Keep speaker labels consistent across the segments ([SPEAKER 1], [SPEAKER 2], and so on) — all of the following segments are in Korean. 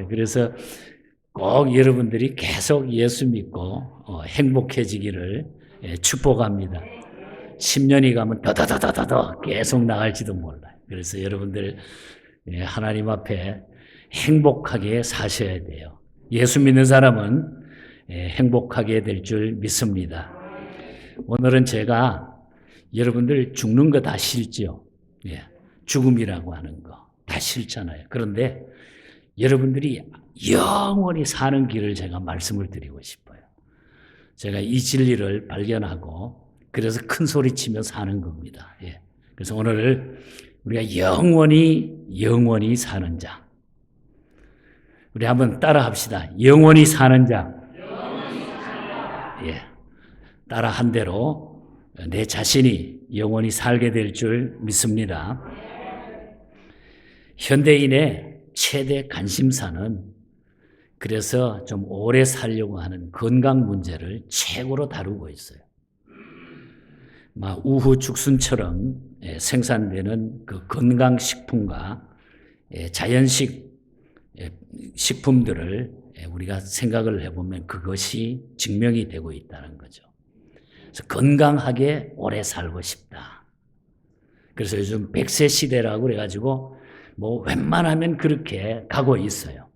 [SPEAKER 1] 그래서 꼭 여러분들이 계속 예수 믿고 행복해지기를 축복합니다. 10년이 가면 더더더더더 계속 나갈지도 몰라요. 그래서 여러분들 하나님 앞에 행복하게 사셔야 돼요. 예수 믿는 사람은 행복하게 될 줄 믿습니다. 오늘은 제가 여러분들 죽는 거 다 싫죠. 죽음이라고 하는 거 다 싫잖아요. 그런데 여러분들이 영원히 사는 길을 제가 말씀을 드리고 싶어요. 제가 이 진리를 발견하고 그래서 큰 소리 치며 사는 겁니다. 그래서 오늘 우리가 영원히 사는 자. 우리 한번 따라 합시다. 영원히 사는 자. 따라 한 대로 내 자신이 영원히 살게 될 줄 믿습니다. 현대인의 최대 관심사는 그래서 좀 오래 살려고 하는 건강 문제를 최고로 다루고 있어요. 우후 죽순처럼 생산되는 그 건강식품과 자연식 식품들을 우리가 생각을 해보면 그것이 증명이 되고 있다는 거죠. 그래서 건강하게 오래 살고 싶다. 그래서 요즘 100세 시대라고 그래가지고 웬만하면 그렇게 가고 있어요.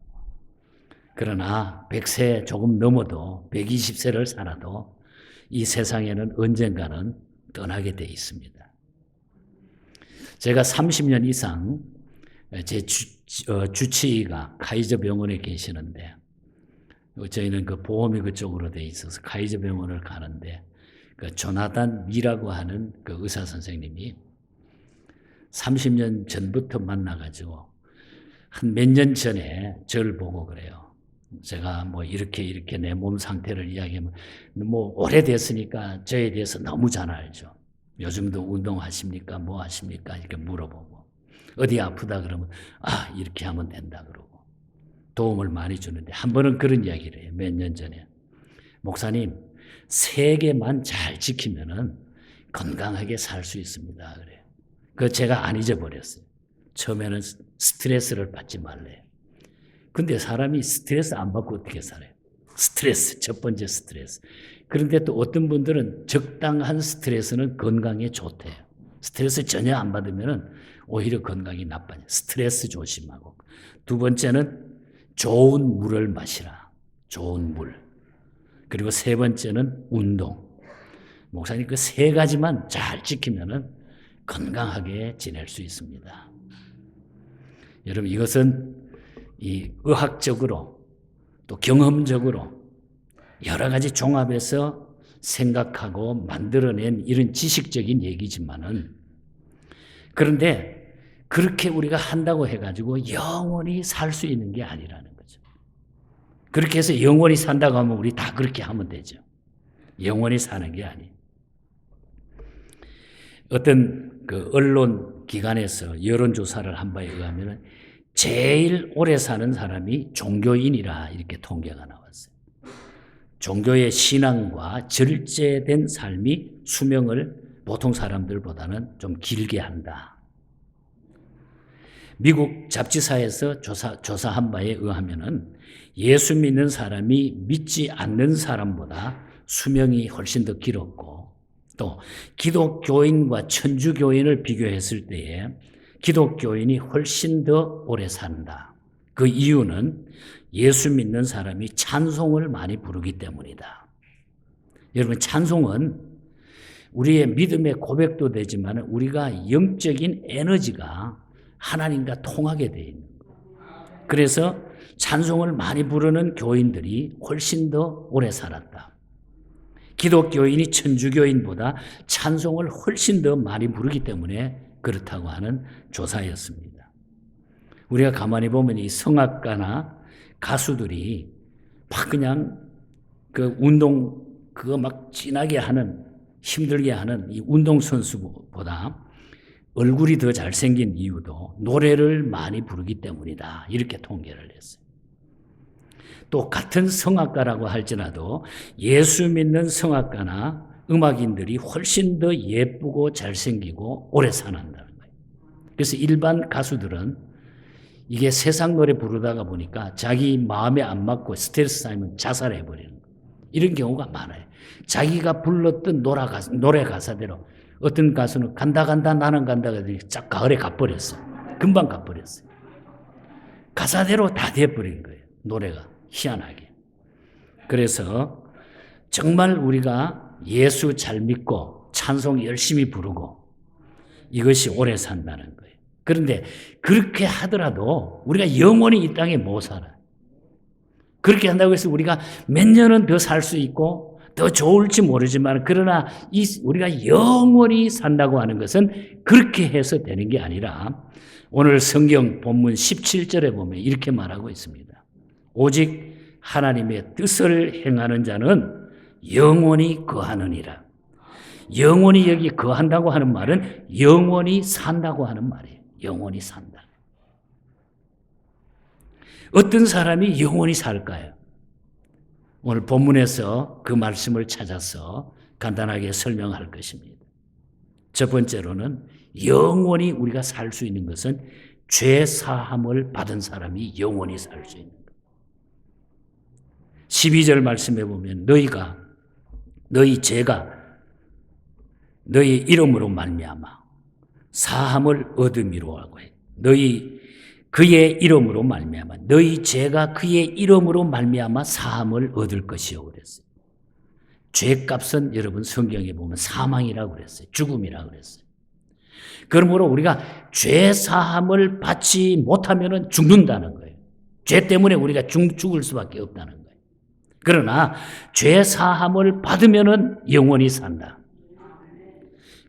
[SPEAKER 1] 그러나 100세 조금 넘어도 120세를 살아도 이 세상에는 언젠가는 떠나게 돼 있습니다. 제가 30년 이상 제 주치의가 카이저 병원에 계시는데 저희는 그 보험이 그쪽으로 돼 있어서 카이저 병원을 가는데 그 조나단 미라고 하는 그 의사 선생님이 30년 전부터 만나가지고 한 몇 년 전에 저를 보고 그래요. 제가 이렇게 내 몸 상태를 이야기하면 오래됐으니까 저에 대해서 너무 잘 알죠. 요즘도 운동하십니까? 뭐 하십니까? 이렇게 물어보고 어디 아프다 그러면 이렇게 하면 된다 그러고 도움을 많이 주는데 한 번은 그런 이야기를 해요. 몇 년 전에 목사님 3개만 잘 지키면은 건강하게 살 수 있습니다. 그래요. 그거 제가 안 잊어버렸어요. 처음에는 스트레스를 받지 말래요. 근데 사람이 스트레스 안 받고 어떻게 살아요? 스트레스, 첫 번째 스트레스. 그런데 또 어떤 분들은 적당한 스트레스는 건강에 좋대요. 스트레스 전혀 안 받으면 오히려 건강이 나빠져요. 스트레스 조심하고. 두 번째는 좋은 물을 마시라. 좋은 물. 그리고 세 번째는 운동. 목사님 그 3가지만 잘 지키면은 건강하게 지낼 수 있습니다. 여러분 이것은 이 의학적으로 또 경험적으로 여러 가지 종합해서 생각하고 만들어낸 이런 지식적인 얘기지만은 그런데 그렇게 우리가 한다고 해가지고 영원히 살 수 있는 게 아니라는 거죠. 그렇게 해서 영원히 산다고 하면 우리 다 그렇게 하면 되죠. 영원히 사는 게 아니에요. 어떤 그 언론 기관에서 여론조사를 한 바에 의하면 제일 오래 사는 사람이 종교인이라 이렇게 통계가 나왔어요. 종교의 신앙과 절제된 삶이 수명을 보통 사람들보다는 좀 길게 한다. 미국 잡지사에서 조사한 바에 의하면은 예수 믿는 사람이 믿지 않는 사람보다 수명이 훨씬 더 길었고 또 기독교인과 천주교인을 비교했을 때에 기독교인이 훨씬 더 오래 산다. 그 이유는 예수 믿는 사람이 찬송을 많이 부르기 때문이다. 여러분 찬송은 우리의 믿음의 고백도 되지만 우리가 영적인 에너지가 하나님과 통하게 되어 있는 거예요. 그래서 찬송을 많이 부르는 교인들이 훨씬 더 오래 살았다. 기독교인이 천주교인보다 찬송을 훨씬 더 많이 부르기 때문에 그렇다고 하는 조사였습니다. 우리가 가만히 보면 이 성악가나 가수들이 막 그냥 그 운동 그거 막 진하게 하는 힘들게 하는 이 운동선수보다 얼굴이 더 잘생긴 이유도 노래를 많이 부르기 때문이다. 이렇게 통계를 했어요. 또 같은 성악가라고 할지라도 예수 믿는 성악가나 음악인들이 훨씬 더 예쁘고 잘생기고 오래 산다는 거예요. 그래서 일반 가수들은 이게 세상 노래 부르다가 보니까 자기 마음에 안 맞고 스트레스 쌓이면 자살해버리는 거예요. 이런 경우가 많아요. 자기가 불렀던 노래 가사대로 어떤 가수는 간다 간다 나는 간다가 쫙 가을에 가버렸어요. 금방 가버렸어요. 가사대로 다 돼버린 거예요. 노래가 희한하게. 그래서 정말 우리가 예수 잘 믿고 찬송 열심히 부르고 이것이 오래 산다는 거예요. 그런데 그렇게 하더라도 우리가 영원히 이 땅에 못 살아요. 그렇게 한다고 해서 우리가 몇 년은 더 살 수 있고 더 좋을지 모르지만 그러나 우리가 영원히 산다고 하는 것은 그렇게 해서 되는 게 아니라 오늘 성경 본문 17절에 보면 이렇게 말하고 있습니다. 오직 하나님의 뜻을 행하는 자는 영원히 거하느니라. 영원히 여기 거한다고 하는 말은 영원히 산다고 하는 말이에요. 영원히 산다. 어떤 사람이 영원히 살까요? 오늘 본문에서 그 말씀을 찾아서 간단하게 설명할 것입니다. 첫 번째로는 영원히 우리가 살 수 있는 것은 죄 사함을 받은 사람이 영원히 살 수 있는 것. 12절 말씀해 보면 너희 죄가 너희 이름으로 말미암아 사함을 얻음이로라고 해. 그의 이름으로 말미암아 너희 죄가 그의 이름으로 말미암아 사함을 얻을 것이요 그랬어요. 죄값은 여러분 성경에 보면 사망이라고 그랬어요. 죽음이라고 그랬어요. 그러므로 우리가 죄 사함을 받지 못하면 죽는다는 거예요. 죄 때문에 우리가 죽을 수밖에 없다는 거예요. 그러나 죄 사함을 받으면 영원히 산다.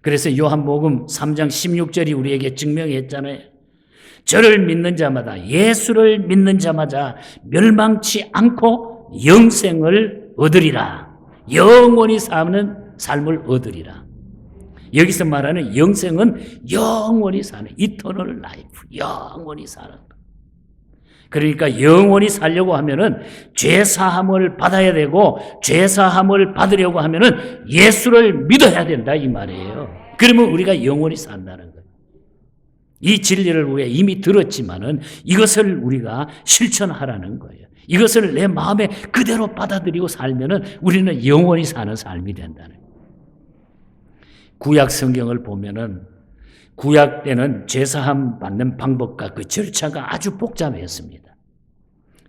[SPEAKER 1] 그래서 요한복음 3장 16절이 우리에게 증명했잖아요. 저를 믿는 자마다 예수를 믿는 자마다 멸망치 않고 영생을 얻으리라. 영원히 사는 삶을 얻으리라. 여기서 말하는 영생은 영원히 사는 이터널 라이프, 영원히 사는 것. 그러니까 영원히 살려고 하면은 죄 사함을 받아야 되고 죄 사함을 받으려고 하면은 예수를 믿어야 된다 이 말이에요. 그러면 우리가 영원히 산다는 거예요. 이 진리를 우리가 이미 들었지만은 이것을 우리가 실천하라는 거예요. 이것을 내 마음에 그대로 받아들이고 살면은 우리는 영원히 사는 삶이 된다는 거예요. 구약 성경을 보면은 구약 때는 제사함 받는 방법과 그 절차가 아주 복잡했습니다.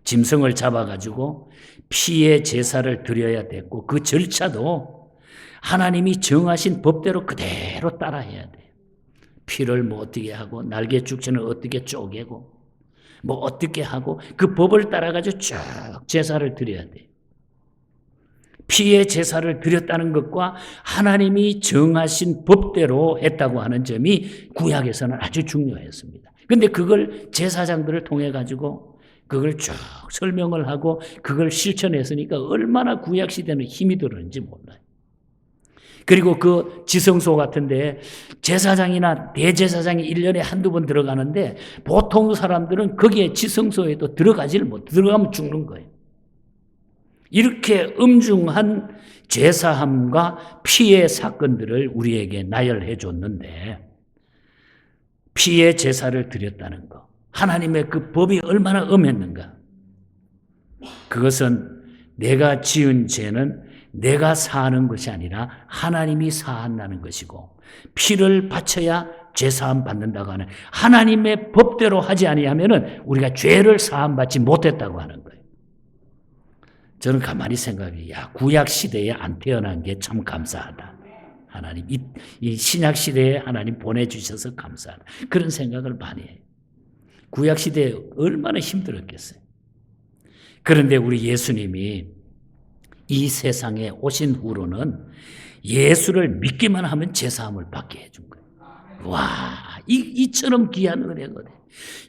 [SPEAKER 1] 짐승을 잡아가지고 피의 제사를 드려야 됐고 그 절차도 하나님이 정하신 법대로 그대로 따라해야 돼요. 피를 뭐 어떻게 하고 날개 축제는 어떻게 쪼개고 뭐 어떻게 하고 그 법을 따라가지고 쭉 제사를 드려야 돼요. 피의 제사를 드렸다는 것과 하나님이 정하신 법대로 했다고 하는 점이 구약에서는 아주 중요했습니다. 그런데 그걸 제사장들을 통해 가지고 그걸 쭉 설명을 하고 그걸 실천했으니까 얼마나 구약 시대는 힘이 들었는지 몰라요. 그리고 그 지성소 같은데 제사장이나 대제사장이 1년에 한두 번 들어가는데 보통 사람들은 거기에 지성소에도 들어가지를 못, 들어가면 죽는 거예요. 이렇게 엄중한 제사함과 피의 사건들을 우리에게 나열해 줬는데 피의 제사를 드렸다는 것, 하나님의 그 법이 얼마나 엄했는가. 그것은 내가 지은 죄는 내가 사하는 것이 아니라 하나님이 사한다는 것이고 피를 바쳐야 죄사함 받는다고 하는 하나님의 법대로 하지 아니하면 우리가 죄를 사함받지 못했다고 하는 거예요. 저는 가만히 생각해, 구약 시대에 안 태어난 게 참 감사하다. 하나님, 이 신약 시대에 하나님 보내주셔서 감사하다. 그런 생각을 많이 해요. 구약 시대에 얼마나 힘들었겠어요. 그런데 우리 예수님이 이 세상에 오신 후로는 예수를 믿기만 하면 제사함을 받게 해준 거예요. 와, 이처럼 귀한 은혜거든요.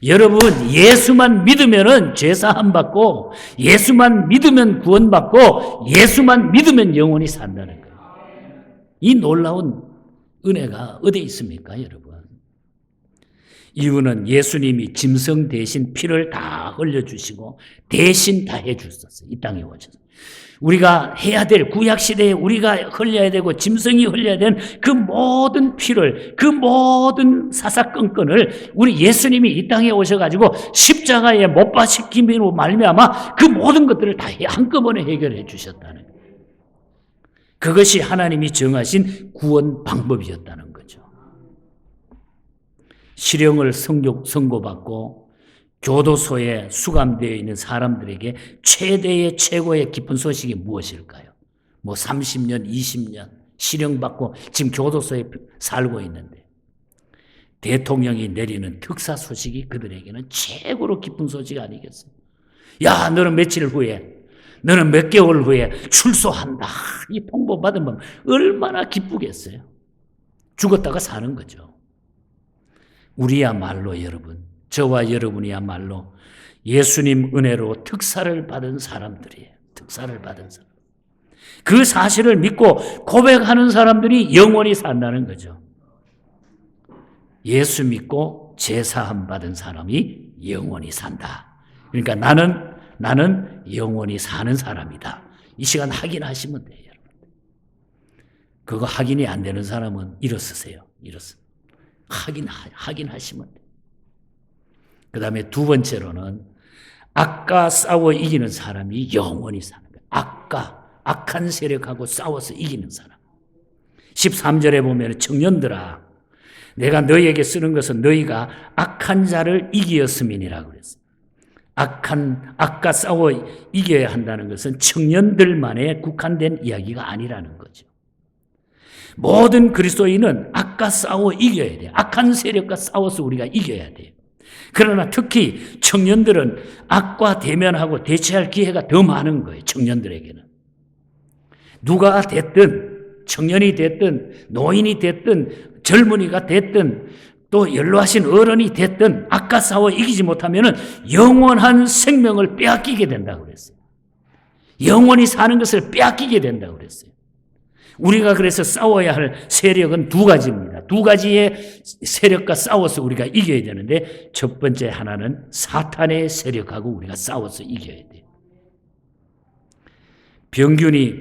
[SPEAKER 1] 여러분, 예수만 믿으면 제사함 받고 예수만 믿으면 구원받고 예수만 믿으면 영원히 산다는 거예요. 이 놀라운 은혜가 어디에 있습니까, 여러분? 이유는 예수님이 짐승 대신 피를 다 흘려주시고 대신 다 해주셨어요. 이 땅에 오셔서. 우리가 해야 될 구약시대에 우리가 흘려야 되고 짐승이 흘려야 되는 그 모든 피를, 그 모든 사사건건을 우리 예수님이 이 땅에 오셔가지고 십자가에 못 박히심으로 말미암아 그 모든 것들을 다 한꺼번에 해결해 주셨다는 거예요. 그것이 하나님이 정하신 구원 방법이었다는 거죠. 실형을 선고받고 교도소에 수감되어 있는 사람들에게 최고의 기쁜 소식이 무엇일까요? 뭐 30년, 20년 실형받고 지금 교도소에 살고 있는데 대통령이 내리는 특사 소식이 그들에게는 최고로 기쁜 소식 아니겠어요? 야, 너는 며칠 후에, 너는 몇 개월 후에 출소한다. 이 통보 받으면 얼마나 기쁘겠어요? 죽었다가 사는 거죠. 우리야말로 여러분, 저와 여러분이야말로 예수님 은혜로 특사를 받은 사람들이에요. 특사를 받은 사람. 그 사실을 믿고 고백하는 사람들이 영원히 산다는 거죠. 예수 믿고 제사함 받은 사람이 영원히 산다. 그러니까 나는 영원히 사는 사람이다. 이 시간 확인하시면 돼요. 그거 확인이 안 되는 사람은 일어서세요. 확인하시면 돼요. 그 다음에 두 번째로는 악과 싸워 이기는 사람이 영원히 사는 거예요. 악한 세력하고 싸워서 이기는 사람. 13절에 보면 청년들아, 내가 너희에게 쓰는 것은 너희가 악한 자를 이기었음이니라고 그랬어요. 악과 싸워 이겨야 한다는 것은 청년들만에 국한된 이야기가 아니라는 거죠. 모든 그리스도인은 악과 싸워 이겨야 돼요. 악한 세력과 싸워서 우리가 이겨야 돼요. 그러나 특히 청년들은 악과 대면하고 대처할 기회가 더 많은 거예요. 청년들에게는. 누가 됐든 청년이 됐든 노인이 됐든 젊은이가 됐든 또 연로하신 어른이 됐든 악과 싸워 이기지 못하면 영원한 생명을 빼앗기게 된다고 그랬어요. 영원히 사는 것을 빼앗기게 된다고 그랬어요. 우리가 그래서 싸워야 할 세력은 두 가지입니다. 두 가지의 세력과 싸워서 우리가 이겨야 되는데 첫 번째 하나는 사탄의 세력하고 우리가 싸워서 이겨야 돼요. 병균이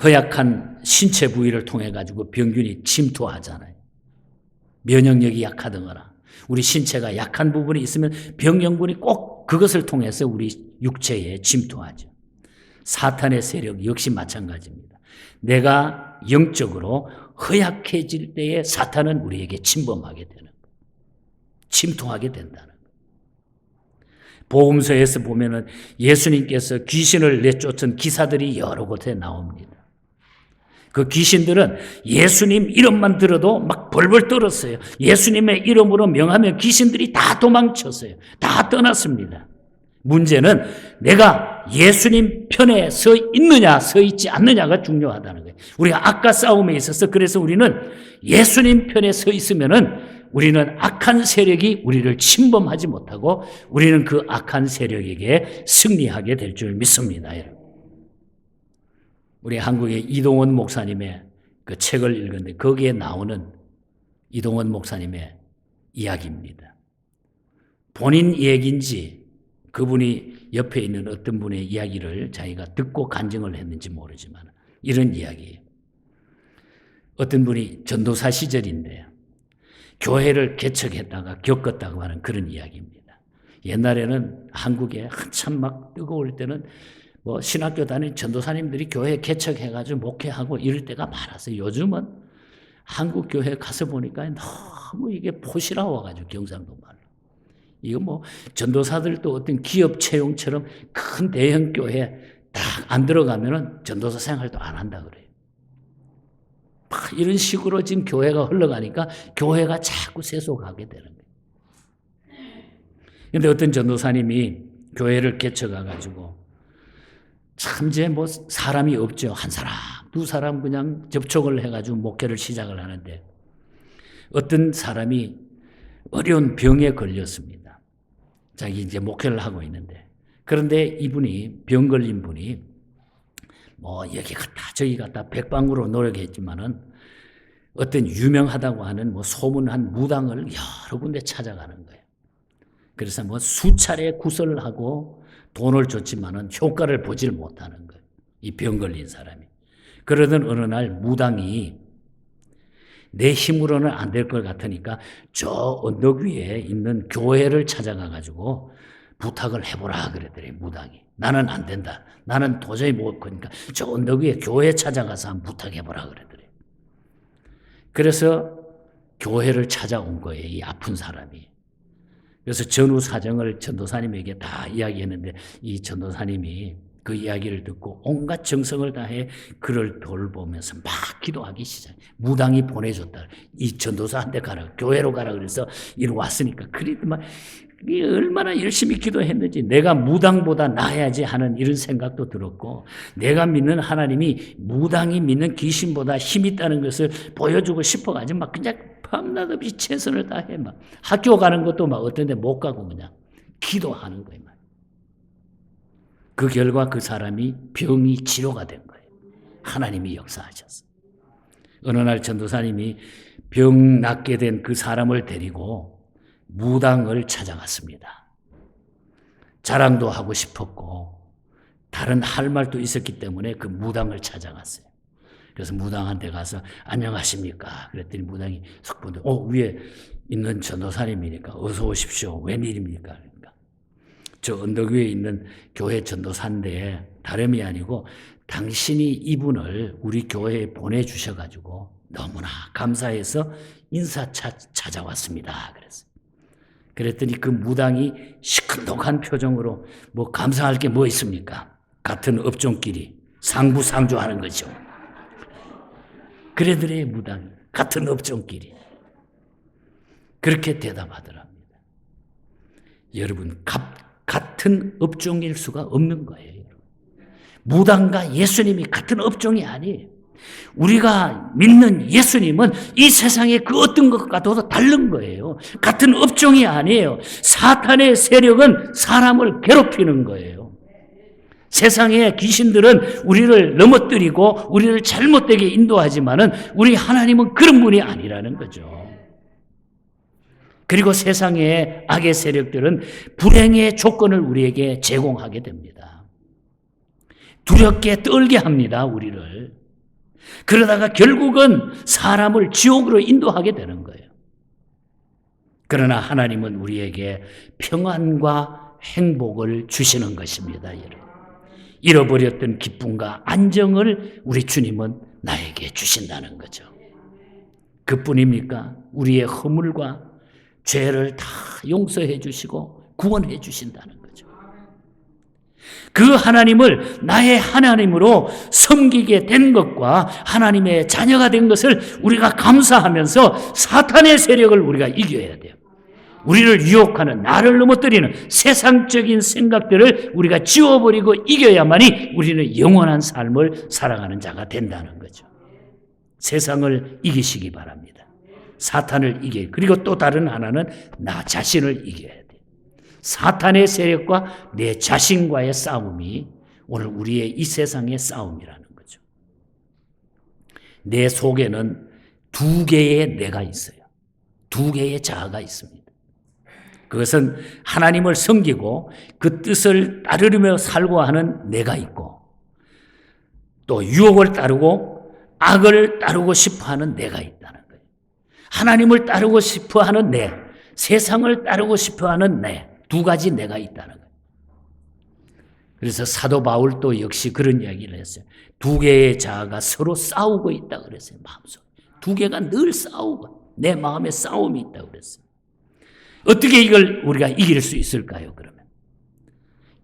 [SPEAKER 1] 허약한 신체 부위를 통해 가지고 병균이 침투하잖아요. 면역력이 약하거나 우리 신체가 약한 부분이 있으면 병영군이 꼭 그것을 통해서 우리 육체에 침투하죠. 사탄의 세력 역시 마찬가지입니다. 내가 영적으로 허약해질 때에 사탄은 우리에게 침범하게 되는 거예요. 침투하게 된다는 거예요. 복음서에서 보면은 예수님께서 귀신을 내쫓은 기사들이 여러 곳에 나옵니다. 그 귀신들은 예수님 이름만 들어도 막 벌벌 떨었어요. 예수님의 이름으로 명하면 귀신들이 다 도망쳤어요. 다 떠났습니다. 문제는 내가 예수님 편에 서 있느냐 서 있지 않느냐가 중요하다는 거예요. 우리가 악과 싸움에 있어서 그래서 우리는 예수님 편에 서 있으면은 우리는 악한 세력이 우리를 침범하지 못하고 우리는 그 악한 세력에게 승리하게 될 줄 믿습니다. 여러분. 우리 한국의 이동원 목사님의 그 책을 읽었는데 거기에 나오는 이동원 목사님의 이야기입니다. 본인 얘기인지 그분이 옆에 있는 어떤 분의 이야기를 자기가 듣고 간증을 했는지 모르지만 이런 이야기예요. 어떤 분이 전도사 시절인데 교회를 개척했다가 겪었다고 하는 그런 이야기입니다. 옛날에는 한국에 한참 막 뜨거울 때는 뭐 신학교 다니는 전도사님들이 교회 개척해가지고 목회하고 이럴 때가 많았어요. 요즘은 한국 교회 가서 보니까 너무 이게 포시라워가지고 경상도 말로. 이거 뭐 전도사들도 어떤 기업 채용처럼 큰 대형 교회 딱 안 들어가면은 전도사 생활도 안 한다 그래요. 이런 식으로 지금 교회가 흘러가니까 교회가 자꾸 세속하게 되는 거예요. 그런데 어떤 전도사님이 교회를 개척해가지고 참 이제 뭐 사람이 없죠. 한 사람, 두 사람 그냥 접촉을 해가지고 목회를 시작을 하는데 어떤 사람이 어려운 병에 걸렸습니다. 자기 이제 목회를 하고 있는데 그런데 이분이 병 걸린 분이 뭐 여기 갔다 저기 갔다 백방으로 노력했지만은 어떤 유명하다고 하는 뭐 소문한 무당을 여러 군데 찾아가는 거예요. 그래서 뭐 수차례 구설을 하고 돈을 줬지만은 효과를 보질 못하는 거예요. 이 병 걸린 사람이. 그러던 어느 날 무당이 내 힘으로는 안 될 것 같으니까 저 언덕 위에 있는 교회를 찾아가 가지고 부탁을 해보라 그랬더니 무당이. 나는 안 된다. 나는 도저히 못 그러니까 저 언덕 위에 교회 찾아가서 한번 부탁해보라 그랬더니. 그래서 교회를 찾아온 거예요. 이 아픈 사람이. 그래서 전후 사정을 전도사님에게 다 이야기했는데 이 전도사님이 그 이야기를 듣고 온갖 정성을 다해 그를 돌보면서 막 기도하기 시작해. 무당이 보내줬다. 이 전도사한테 가라. 교회로 가라. 그래서 이리 왔으니까. 그래도 얼마나 열심히 기도했는지 내가 무당보다 나아야지 하는 이런 생각도 들었고 내가 믿는 하나님이 무당이 믿는 귀신보다 힘이 있다는 것을 보여주고 싶어가지고 막 그냥 밤낮 없이 최선을 다해. 막 학교 가는 것도 막 어떤 데 못 가고 그냥 기도하는 거예요. 그 결과 그 사람이 병이 치료가 된 거예요. 하나님이 역사하셨어요. 어느 날 전도사님이 병 낫게 된 그 사람을 데리고 무당을 찾아갔습니다. 자랑도 하고 싶었고 다른 할 말도 있었기 때문에 그 무당을 찾아갔어요. 그래서 무당한테 가서 안녕하십니까? 그랬더니 무당이 석 보더니 위에 있는 전도사님이니까 어서 오십시오. 웬일입니까? 저 언덕 위에 있는 교회 전도사인데 다름이 아니고 당신이 이분을 우리 교회에 보내주셔가지고 너무나 감사해서 인사 찾아왔습니다. 그랬더니 그 무당이 시큰둥한 표정으로 뭐 감사할 게 뭐 있습니까? 같은 업종끼리 상부상조하는 거죠. 그래들의 무당이 같은 업종끼리 그렇게 대답하더랍니다. 여러분 같은 업종일 수가 없는 거예요. 무당과 예수님이 같은 업종이 아니에요. 우리가 믿는 예수님은 이 세상의 그 어떤 것과도 다른 거예요. 같은 업종이 아니에요. 사탄의 세력은 사람을 괴롭히는 거예요. 세상의 귀신들은 우리를 넘어뜨리고 우리를 잘못되게 인도하지만은 우리 하나님은 그런 분이 아니라는 거죠. 그리고 세상의 악의 세력들은 불행의 조건을 우리에게 제공하게 됩니다. 두렵게 떨게 합니다, 우리를. 그러다가 결국은 사람을 지옥으로 인도하게 되는 거예요. 그러나 하나님은 우리에게 평안과 행복을 주시는 것입니다, 여러분. 잃어버렸던 기쁨과 안정을 우리 주님은 나에게 주신다는 거죠. 그뿐입니까? 우리의 허물과 죄를 다 용서해 주시고 구원해 주신다는 거죠. 그 하나님을 나의 하나님으로 섬기게 된 것과 하나님의 자녀가 된 것을 우리가 감사하면서 사탄의 세력을 우리가 이겨야 돼요. 우리를 유혹하는, 나를 넘어뜨리는 세상적인 생각들을 우리가 지워버리고 이겨야만이 우리는 영원한 삶을 살아가는 자가 된다는 거죠. 세상을 이기시기 바랍니다. 사탄을 이겨야, 그리고 또 다른 하나는 나 자신을 이겨야 돼. 사탄의 세력과 내 자신과의 싸움이 오늘 우리의 이 세상의 싸움이라는 거죠. 내 속에는 두 개의 내가 있어요. 두 개의 자아가 있습니다. 그것은 하나님을 섬기고 그 뜻을 따르며 살고 하는 내가 있고 또 유혹을 따르고 악을 따르고 싶어하는 내가 있다는 거예요. 하나님을 따르고 싶어하는 내, 세상을 따르고 싶어하는 내, 두 가지 내가 있다는 거예요. 그래서 사도 바울도 역시 그런 이야기를 했어요. 두 개의 자아가 서로 싸우고 있다고 그랬어요. 마음속에. 두 개가 늘 싸우고 내 마음에 싸움이 있다고 그랬어요. 어떻게 이걸 우리가 이길 수 있을까요, 그러면?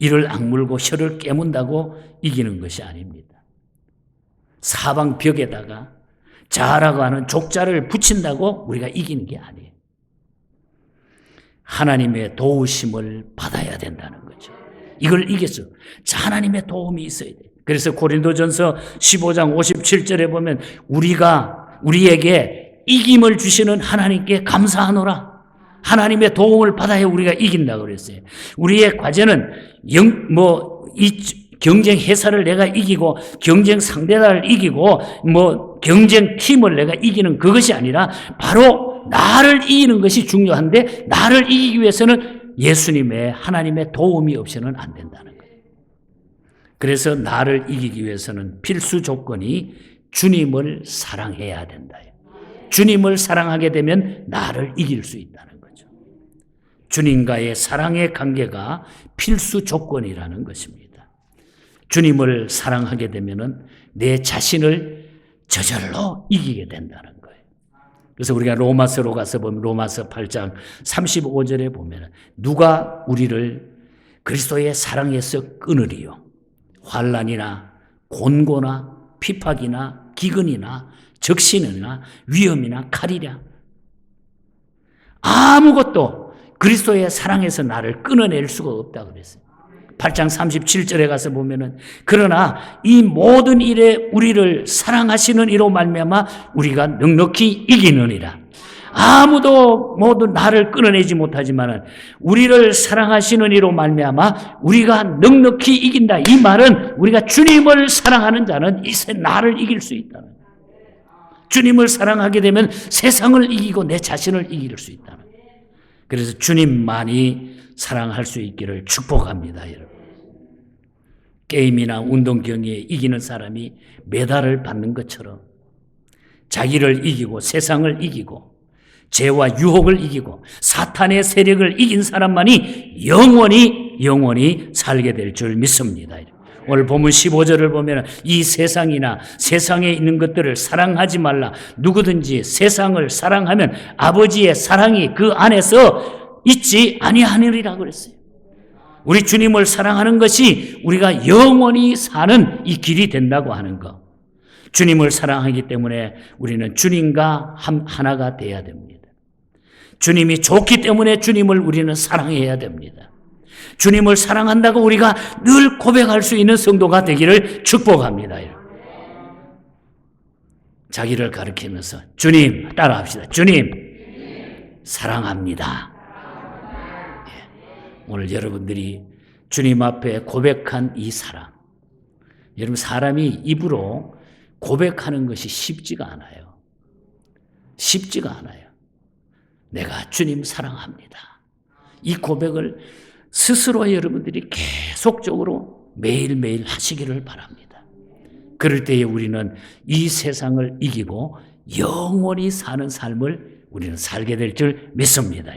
[SPEAKER 1] 이를 악물고 혀를 깨문다고 이기는 것이 아닙니다. 사방 벽에다가 자아라고 하는 족자를 붙인다고 우리가 이기는 게 아니에요. 하나님의 도우심을 받아야 된다는 거죠. 이걸 이겼어. 하나님의 도움이 있어야 돼요. 그래서 고린도전서 15장 57절에 보면 우리에게 이김을 주시는 하나님께 감사하노라. 하나님의 도움을 받아야 우리가 이긴다고 그랬어요. 우리의 과제는 이 경쟁 회사를 내가 이기고 경쟁 상대를 이기고 뭐 경쟁 팀을 내가 이기는 그것이 아니라 바로 나를 이기는 것이 중요한데 나를 이기기 위해서는 예수님의 하나님의 도움이 없이는 안 된다는 거예요. 그래서 나를 이기기 위해서는 필수 조건이 주님을 사랑해야 된다. 주님을 사랑하게 되면 나를 이길 수 있다는 거죠. 주님과의 사랑의 관계가 필수 조건이라는 것입니다. 주님을 사랑하게 되면은 내 자신을 저절로 이기게 된다는 거예요. 그래서 우리가 로마서로 가서 보면 로마서 8장 35절에 보면 누가 우리를 그리스도의 사랑에서 끊으리요? 환난이나 곤고나 핍박이나 기근이나 적신이나 위험이나 칼이랴. 아무것도 그리스도의 사랑에서 나를 끊어낼 수가 없다고 그랬어요. 8장 37절에 가서 보면은 그러나 이 모든 일에 우리를 사랑하시는 이로 말미암아 우리가 넉넉히 이기느니라. 아무도 모두 나를 끊어내지 못하지만은 우리를 사랑하시는 이로 말미암아 우리가 넉넉히 이긴다. 이 말은 우리가 주님을 사랑하는 자는 이제 나를 이길 수 있다는 거예요. 주님을 사랑하게 되면 세상을 이기고 내 자신을 이길 수 있다는 거예요. 그래서 주님만이 사랑할 수 있기를 축복합니다, 여러분. 게임이나 운동 경기에 이기는 사람이 메달을 받는 것처럼 자기를 이기고 세상을 이기고 죄와 유혹을 이기고 사탄의 세력을 이긴 사람만이 영원히 살게 될 줄 믿습니다. 오늘 본문 15절을 보면 이 세상이나 세상에 있는 것들을 사랑하지 말라. 누구든지 세상을 사랑하면 아버지의 사랑이 그 안에서 있지 아니하느니라 그랬어요. 우리 주님을 사랑하는 것이 우리가 영원히 사는 이 길이 된다고 하는 것. 주님을 사랑하기 때문에 우리는 주님과 하나가 돼야 됩니다. 주님이 좋기 때문에 주님을 우리는 사랑해야 됩니다. 주님을 사랑한다고 우리가 늘 고백할 수 있는 성도가 되기를 축복합니다. 자기를 가리키면서 주님 따라합시다. 주님 사랑합니다. 오늘 여러분들이 주님 앞에 고백한 이 사랑, 여러분 사람이 입으로 고백하는 것이 쉽지가 않아요. 쉽지가 않아요. 내가 주님 사랑합니다. 이 고백을 스스로 여러분들이 계속적으로 매일매일 하시기를 바랍니다. 그럴 때에 우리는 이 세상을 이기고 영원히 사는 삶을 우리는 살게 될 줄 믿습니다.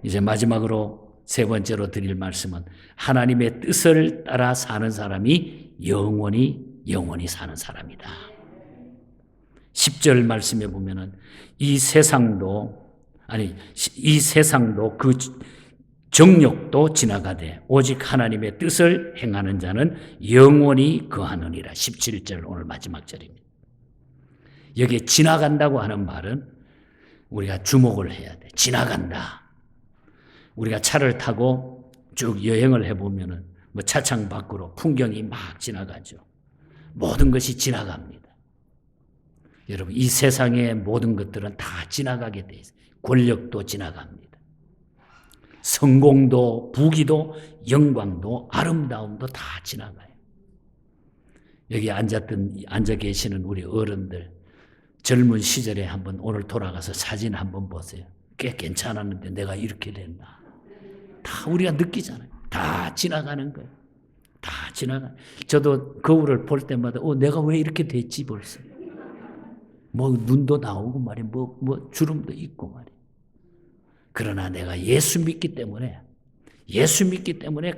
[SPEAKER 1] 이제 마지막으로 세 번째로 드릴 말씀은 하나님의 뜻을 따라 사는 사람이 영원히 사는 사람이다. 10절 말씀에 보면은 이 세상도 그 정욕도 지나가되 오직 하나님의 뜻을 행하는 자는 영원히 거하느니라. 17절 오늘 마지막 절입니다. 여기에 지나간다고 하는 말은 우리가 주목을 해야 돼. 지나간다. 우리가 차를 타고 쭉 여행을 해보면은 뭐 차창 밖으로 풍경이 막 지나가죠. 모든 것이 지나갑니다. 여러분 이 세상의 모든 것들은 다 지나가게 돼 있어요. 권력도 지나갑니다. 성공도 영광도 아름다움도 다 지나가요. 여기 앉아 계시는 우리 어른들 젊은 시절에 한번 오늘 돌아가서 사진 한번 보세요. 꽤 괜찮았는데 내가 이렇게 됐나. 다 우리가 느끼잖아요. 다 지나가는 거예요. 다 지나가. 저도 거울을 볼 때마다 내가 왜 이렇게 됐지 벌써. 뭐 눈도 나오고 말이야. 뭐 주름도 있고 말이야. 그러나 내가 예수 믿기 때문에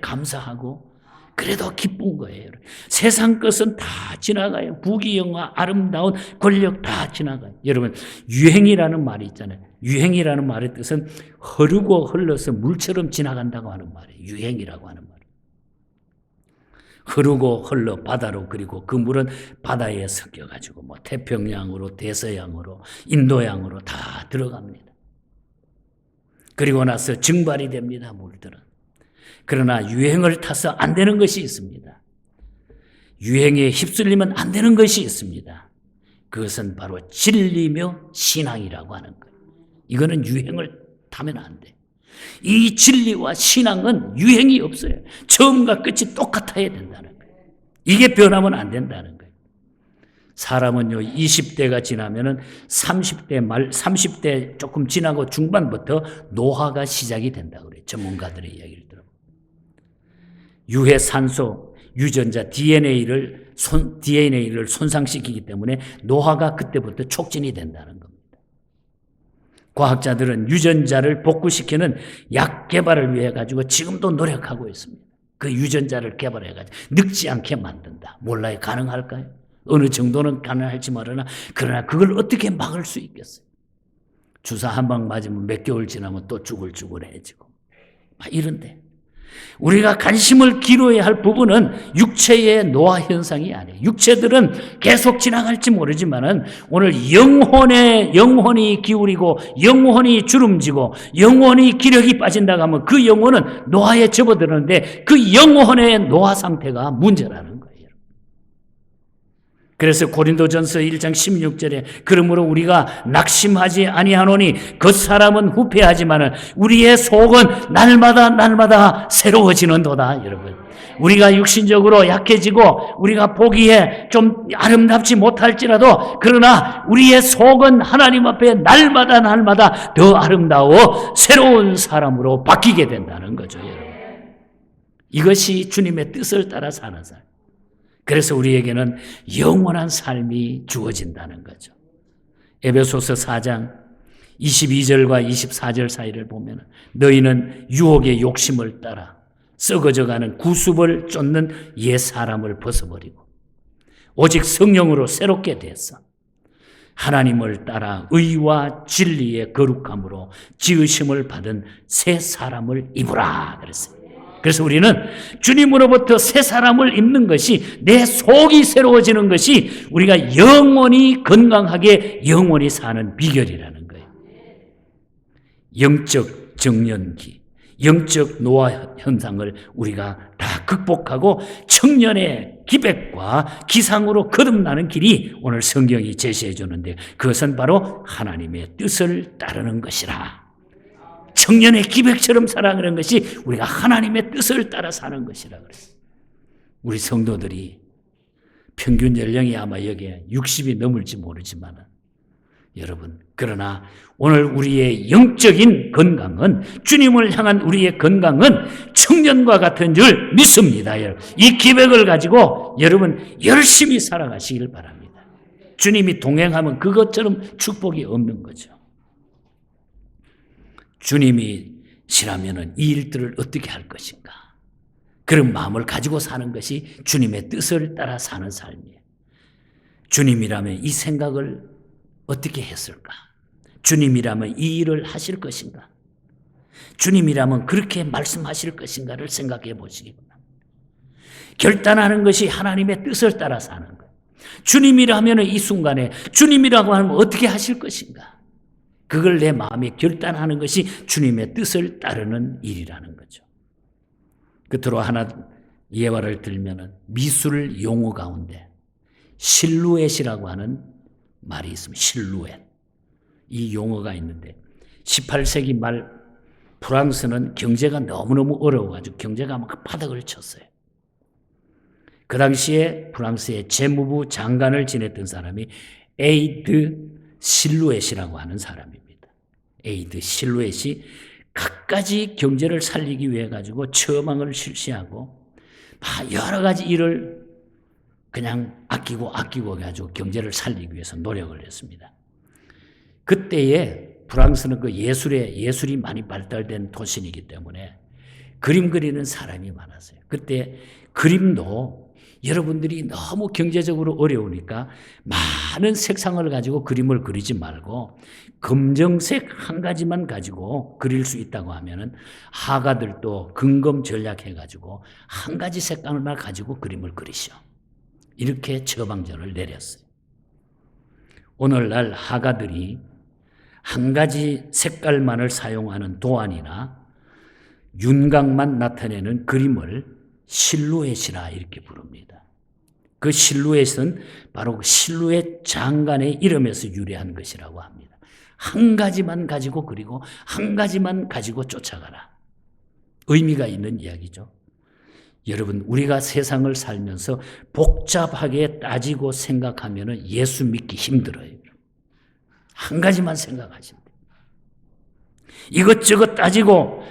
[SPEAKER 1] 감사하고 그래도 기쁜 거예요. 세상 것은 다 지나가요. 부귀영화, 아름다운 권력 다 지나가요. 여러분 유행이라는 말이 있잖아요. 유행이라는 말의 뜻은 흐르고 흘러서 물처럼 지나간다고 하는 말이에요. 유행이라고 하는 말이에요. 흐르고 흘러 바다로, 그리고 그 물은 바다에 섞여가지고 뭐 태평양으로, 대서양으로, 인도양으로 다 들어갑니다. 그리고 나서 증발이 됩니다, 물들은. 그러나 유행을 타서 안 되는 것이 있습니다. 유행에 휩쓸리면 안 되는 것이 있습니다. 그것은 바로 진리며 신앙이라고 하는 거예요. 이거는 유행을 타면 안 돼. 이 진리와 신앙은 유행이 없어요. 처음과 끝이 똑같아야 된다는 거예요. 이게 변하면 안 된다는 거예요. 사람은요, 20대가 지나면은 30대 조금 지나고 중반부터 노화가 시작이 된다고 그래요. 전문가들의 이야기를 들어보면. 유해 산소, 유전자, DNA를 손상시키기 때문에 노화가 그때부터 촉진이 된다는 겁니다. 과학자들은 유전자를 복구시키는 약 개발을 위해 가지고 지금도 노력하고 있습니다. 그 유전자를 개발해 가지고 늙지 않게 만든다. 몰라요. 가능할까요? 어느 정도는 가능할지 모르나 그러나 그걸 어떻게 막을 수 있겠어요? 주사 한 방 맞으면 몇 개월 지나면 또 쭈글쭈글해지고 막 이런데 우리가 관심을 기울여야 할 부분은 육체의 노화 현상이 아니에요. 육체들은 계속 지나갈지 모르지만은 오늘 영혼이 기울이고 영혼이 주름지고 영혼이 기력이 빠진다고 하면 그 영혼은 노화에 접어드는데 그 영혼의 노화 상태가 문제라는 거예요. 그래서 고린도전서 1장 16절에 그러므로 우리가 낙심하지 아니하노니 겉사람은 후패하지만은 우리의 속은 날마다 새로워지는도다. 여러분, 우리가 육신적으로 약해지고 우리가 보기에 좀 아름답지 못할지라도 그러나 우리의 속은 하나님 앞에 날마다 더 아름다워 새로운 사람으로 바뀌게 된다는 거죠. 여러분, 이것이 주님의 뜻을 따라 사는 삶. 그래서 우리에게는 영원한 삶이 주어진다는 거죠. 에베소서 4장 22절과 24절 사이를 보면 너희는 유혹의 욕심을 따라 썩어져가는 구습을 쫓는 옛 사람을 벗어버리고 오직 성령으로 새롭게 돼서 하나님을 따라 의와 진리의 거룩함으로 지으심을 받은 새 사람을 입으라 그랬어요. 그래서 우리는 주님으로부터 새 사람을 입는 것이 내 속이 새로워지는 것이 우리가 영원히 건강하게 영원히 사는 비결이라는 거예요. 영적 정년기, 영적 노화 현상을 우리가 다 극복하고 청년의 기백과 기상으로 거듭나는 길이 오늘 성경이 제시해 주는데 그것은 바로 하나님의 뜻을 따르는 것이라. 청년의 기백처럼 살아가는 것이 우리가 하나님의 뜻을 따라 사는 것이라 그랬어요. 우리 성도들이 평균 연령이 아마 여기에 60이 넘을지 모르지만 여러분, 그러나 오늘 우리의 영적인 건강은 주님을 향한 우리의 건강은 청년과 같은 줄 믿습니다. 이 기백을 가지고 여러분 열심히 살아가시길 바랍니다. 주님이 동행하면 그것처럼 축복이 없는 거죠. 주님이시라면 이 일들을 어떻게 할 것인가? 그런 마음을 가지고 사는 것이 주님의 뜻을 따라 사는 삶이에요. 주님이라면 이 생각을 어떻게 했을까? 주님이라면 이 일을 하실 것인가? 주님이라면 그렇게 말씀하실 것인가를 생각해 보시기 바랍니다. 결단하는 것이 하나님의 뜻을 따라 사는 거예요. 주님이라면 이 순간에 주님이라고 하면 어떻게 하실 것인가? 그걸 내 마음에 결단하는 것이 주님의 뜻을 따르는 일이라는 거죠. 끝으로 하나 예화를 들면 미술 용어 가운데 실루엣이라고 하는 말이 있습니다. 실루엣. 이 용어가 있는데 18세기 말 프랑스는 경제가 너무너무 어려워가지고 경제가 막 바닥을 쳤어요. 그 당시에 프랑스의 재무부 장관을 지냈던 사람이 에이드 실루엣이라고 하는 사람입니다. 에이드 실루엣이 갖가지 경제를 살리기 위해 가지고 처방을 실시하고 여러 가지 일을 그냥 아끼고 가지고 경제를 살리기 위해서 노력을 했습니다. 그때에 프랑스는 그 예술이 많이 발달된 도시이기 때문에 그림 그리는 사람이 많았어요. 그때 그림도 여러분들이 너무 경제적으로 어려우니까 많은 색상을 가지고 그림을 그리지 말고 검정색 한 가지만 가지고 그릴 수 있다고 하면은 화가들도 근검 전략해가지고 한 가지 색감만 가지고 그림을 그리시오. 이렇게 처방전을 내렸어요. 오늘날 화가들이 한 가지 색깔만을 사용하는 도안이나 윤곽만 나타내는 그림을 실루엣이라 이렇게 부릅니다. 그 실루엣은 바로 그 실루엣 장관의 이름에서 유래한 것이라고 합니다. 한 가지만 가지고 그리고 한 가지만 가지고 쫓아가라. 의미가 있는 이야기죠. 여러분, 우리가 세상을 살면서 복잡하게 따지고 생각하면 예수 믿기 힘들어요. 한 가지만 생각하시면 돼요. 이것저것 따지고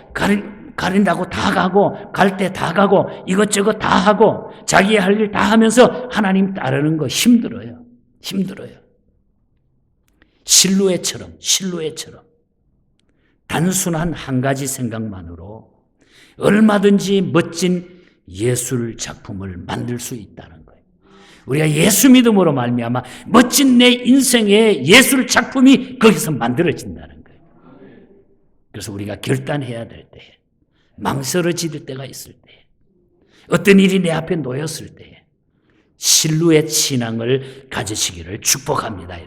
[SPEAKER 1] 가린다고 다 가고 갈 때 다 가고 이것저것 다 하고 자기 할 일 다 하면서 하나님 따르는 거 힘들어요. 힘들어요. 실루엣처럼 단순한 한 가지 생각만으로 얼마든지 멋진 예술 작품을 만들 수 있다는 거예요. 우리가 예수 믿음으로 말미암아 멋진 내 인생의 예술 작품이 거기서 만들어진다는 거예요. 그래서 우리가 결단해야 될 때, 망설여질 때가 있을 때, 어떤 일이 내 앞에 놓였을 때 실루엣 신앙을 가지시기를 축복합니다.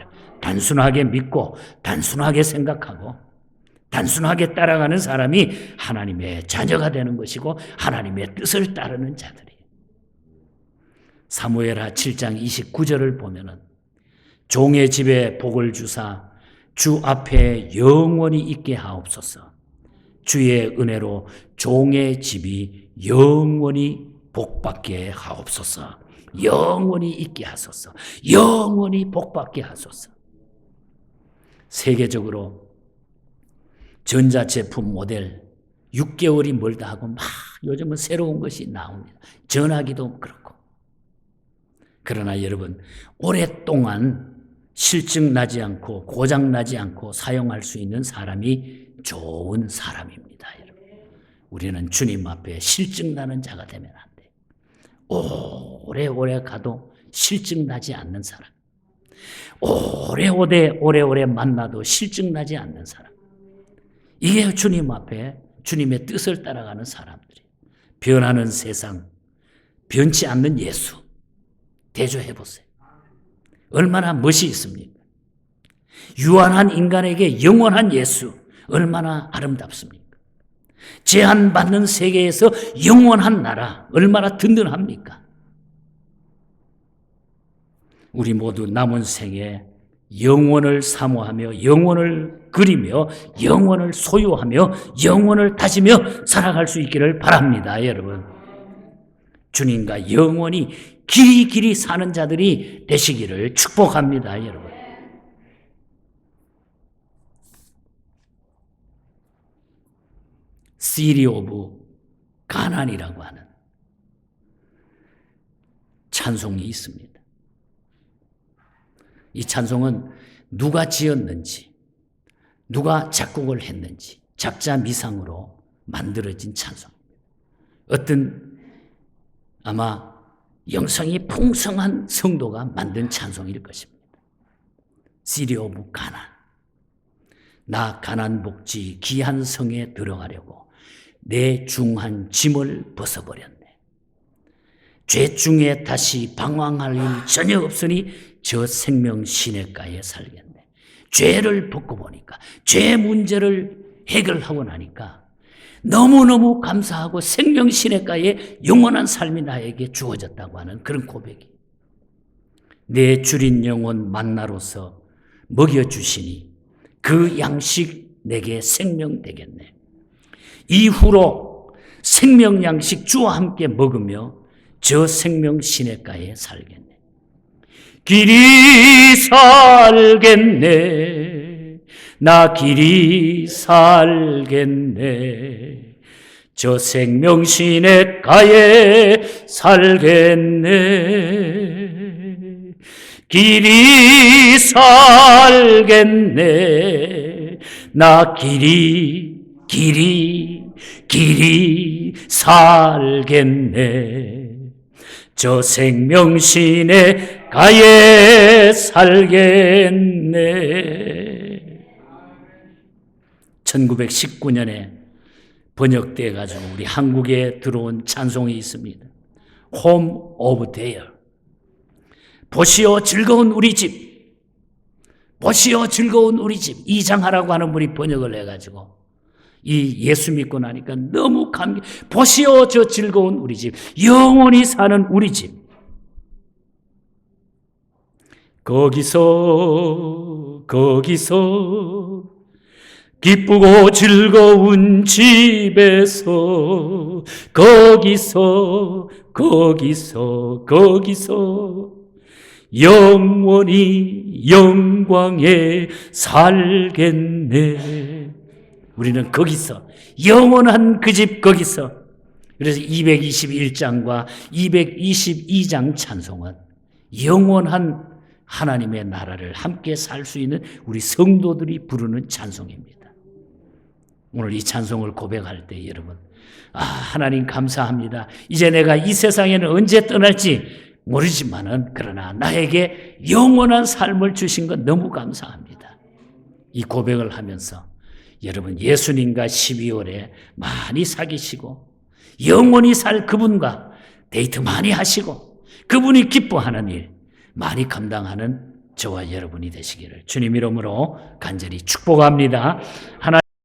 [SPEAKER 1] 단순하게 믿고 단순하게 생각하고 단순하게 따라가는 사람이 하나님의 자녀가 되는 것이고 하나님의 뜻을 따르는 자들이에요. 사무엘하 7장 29절을 보면은 종의 집에 복을 주사 주 앞에 영원히 있게 하옵소서. 주의 은혜로 종의 집이 영원히 복받게 하옵소서. 영원히 있게 하소서. 영원히 복받게 하소서. 세계적으로 전자제품 모델 6개월이 멀다 하고 막 요즘은 새로운 것이 나옵니다. 전화기도 그렇고. 그러나 여러분, 오랫동안 실증 나지 않고 고장 나지 않고 사용할 수 있는 사람이 좋은 사람입니다. 여러분, 우리는 주님 앞에 실증 나는 자가 되면 안 돼요. 오래오래 가도 실증 나지 않는 사람. 오래오래 만나도 실증 나지 않는 사람. 이게 주님 앞에 주님의 뜻을 따라가는 사람들이에요. 변하는 세상, 변치 않는 예수 대조해 보세요. 얼마나 멋이 있습니까? 유한한 인간에게 영원한 예수 얼마나 아름답습니까? 제한받는 세계에서 영원한 나라 얼마나 든든합니까? 우리 모두 남은 생에 영원을 사모하며 영원을 그리며 영원을 소유하며 영원을 다지며 살아갈 수 있기를 바랍니다. 여러분, 주님과 영원히 길이 사는 자들이 되시기를 축복합니다. 여러분, 시리 오브 가난이라고 하는 찬송이 있습니다. 이 찬송은 누가 지었는지, 누가 작곡을 했는지 작자 미상으로 만들어진 찬송입니다. 어떤 아마 영성이 풍성한 성도가 만든 찬송일 것입니다. 시리 오브 가난. 나 가난 복지 귀한 성에 들어가려고 내 중한 짐을 벗어버렸네. 죄 중에 다시 방황할 일 전혀 없으니 저 생명 시냇가에 살겠네. 죄를 벗고 보니까, 죄 문제를 해결하고 나니까 너무너무 감사하고 생명 시냇가에 영원한 삶이 나에게 주어졌다고 하는 그런 고백이. 내 줄인 영혼 만나로서 먹여주시니 그 양식 내게 생명 되겠네. 이후로 생명 양식 주와 함께 먹으며 저 생명 시냇가에 살겠네. 길이 살겠네. 나 길이 살겠네. 저 생명 시냇가에 살겠네. 길이 살겠네. 나 길이 살겠네. 저 생명 시냇가에 살겠네. 1919년에 번역돼 가지고 우리 한국에 들어온 찬송이 있습니다. Home of There. 보시오 즐거운 우리 집. 보시오 즐거운 우리 집. 이장하라고 하는 분이 번역을 해가지고 이 예수 믿고 나니까 너무 보시오 저 즐거운 우리 집. 영원히 사는 우리 집. 거기서 기쁘고 즐거운 집에서 거기서 영원히 영광에 살겠네. 우리는 거기서, 영원한 그 집 거기서. 그래서 221장과 222장 찬송은 영원한 하나님의 나라를 함께 살 수 있는 우리 성도들이 부르는 찬송입니다. 오늘 이 찬송을 고백할 때 여러분, 하나님 감사합니다. 이제 내가 이 세상에는 언제 떠날지 모르지만은 그러나 나에게 영원한 삶을 주신 것 너무 감사합니다. 이 고백을 하면서 여러분 예수님과 12월에 많이 사귀시고 영원히 살 그분과 데이트 많이 하시고 그분이 기뻐하는 일 많이 감당하는 저와 여러분이 되시기를 주님 이름으로 간절히 축복합니다. 하나님